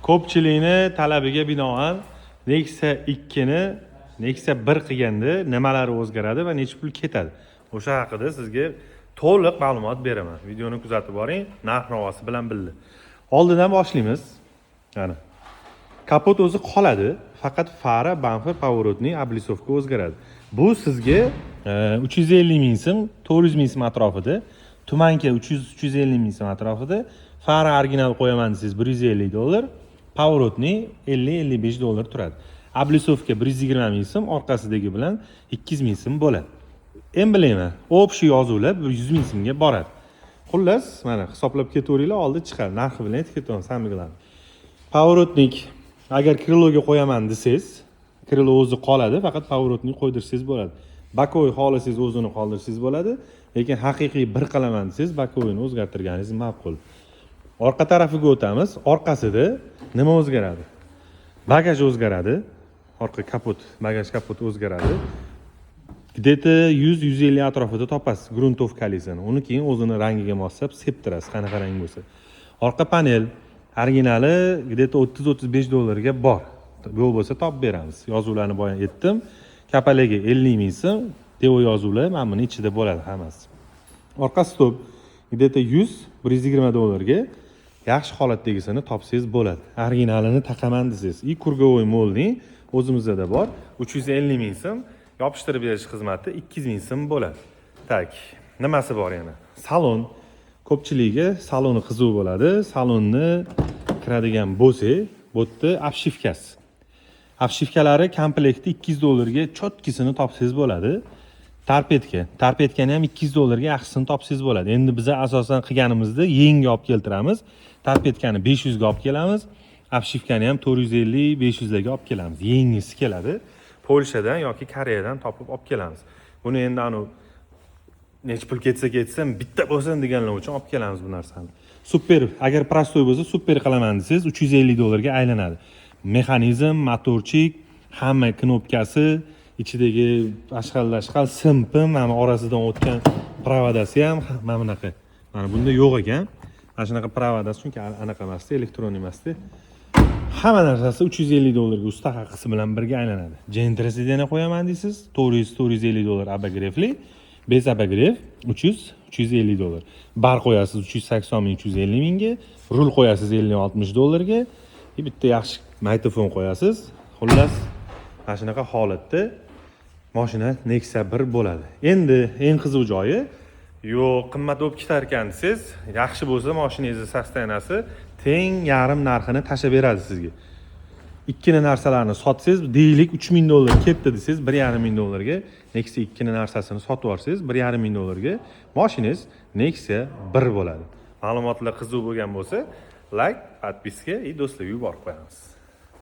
Ko'pchilikni talabiga binoan Nexia 2 ni Nexia 1 qilganda nimalari o'zgaradi va necha pul ketadi. O'sha haqida sizga to'liq ma'lumot beraman. Videoni kuzatib boring, narx-navosi bilan birga. Oldidan boshlaymiz. Mana. Kapot o'zi qoladi, faqat fara, bamper, поворотный, обрисовка o'zgaradi. Bu sizga 350 ming so'm, 400 ming so'm atrofida, tumanka 300-350 ming so'm atrofida, fara original qo'yaman desangiz $150, поворотный 50-55 turadi. Обрисовка 120 ming so'm, orqasidagi bilan 200 ming so'm bo'ladi. Emblema, общий yozuvlar 100 ming so'mga boradi. Xullas, mana hisoblab ketaveringlar, oldi chiqadi. Narxi bilan aytib ketaman, samiglarni. Поворотник agar kriloga qo'yaman desangiz, krilo o'zi qoladi, faqat поворотник qo'ydirsangiz bo'ladi. Bakoy xohlasangiz o'zini qoldirsangiz bo'ladi, lekin haqiqiy bir qilaman desangiz, bakoyni o'zgartirganingiz ma'qul. Orqa tarafiga o'tamiz. Orqasida nima o'zgaradi? Bagaj o'zgaradi. Orqa kapot, bagaj kapoti o'zgaradi. Где-то 100-150 atrofida topasiz gruntovkalisini. Uni keyin o'zini rangiga moslab septirasiz, qanaqa rang bo'lsa. Orqa panel originali где-то $30-35 ga bor. Bu bo'lsa topib beramiz. Yozuvlarni boya aytdim. Kapalagi 50 ming so'm, devo yozuvlar mana buni ichida bo'ladi hammasi. Orqa stop где-то $100-120 ga yaxshi holatdagisini topsangiz bo'ladi. Originalini taqaman desangiz, и круговой молний o'zimizda bor. 350 ming so'm, yopishtirib berish xizmati 200 ming so'm bo'ladi. Tak, nimasi bor yana? Salon. Ko'pchiligiga saloni qiziq bo'ladi. Salonni kiradigan bo'lsa, bu yerda obshivkasi. Obshivkalari komplekti $200 ga chotkisini topsangiz bo'ladi. Tarpetkani ham $200 ga yaxshisini topsangiz bo'ladi. Endi biz asosan qilganimizda yengga olib keltiramiz. Tarpetkani 500 ga olib kelamiz. Obshivkani ham 450-500 larga olib kelamiz. Yengisi keladi. Polshadan yoki Koreyadan topib olib kelamiz. Buni endi necha pul ketsa bitta bo'lsin deganlar uchun olib kelamiz bu narsani. Super, agar prostoy bo'lsa, super qilaman desangiz $350 ga aylanadi. Mexanizm, motorchik, hamma knopkasi, ichidagi ashqal simpim, mana orasidan o'tgan provodasi ham mana bunaqa. Mana bunda yo'q ekan. Mana shunaqa provodasi, chunki anaqa emasdi, elektron emasdi. Hamma narsasi $350 ga usta haqqisi bilan birga aylanadi. Gentrasidani qo'yaman deysiz, $400-450 abagirefli. Bez abagiref $300-350. Bar qo'yasiz 380 ming, 350 mingga, rul qo'yasiz $50-60 ga, bitta yaxshi mikrofon qo'yasiz. Xullas, mana shunaqa holatda mashina Nexia 1 bo'ladi. Endi eng qiziq joyi, yo'q, qimmat bo'lib ketar ekan desangiz, yaxshi bo'lsa mashinangizni sostoyanasi teng yarim narxini tashab beradi sizga. Ikkini narsalarni sotsangiz, deylik $3000 ketdi desangiz, $1,5 ga Nexia 2 ni narsasini sotib olsangiz, $1,5 ga mashinangiz Nexia 1 bo'ladi. Ma'lumotlar qiziq bo'lgan bo'lsa, like, подписка и do'stlarga yuborib qo'yamiz.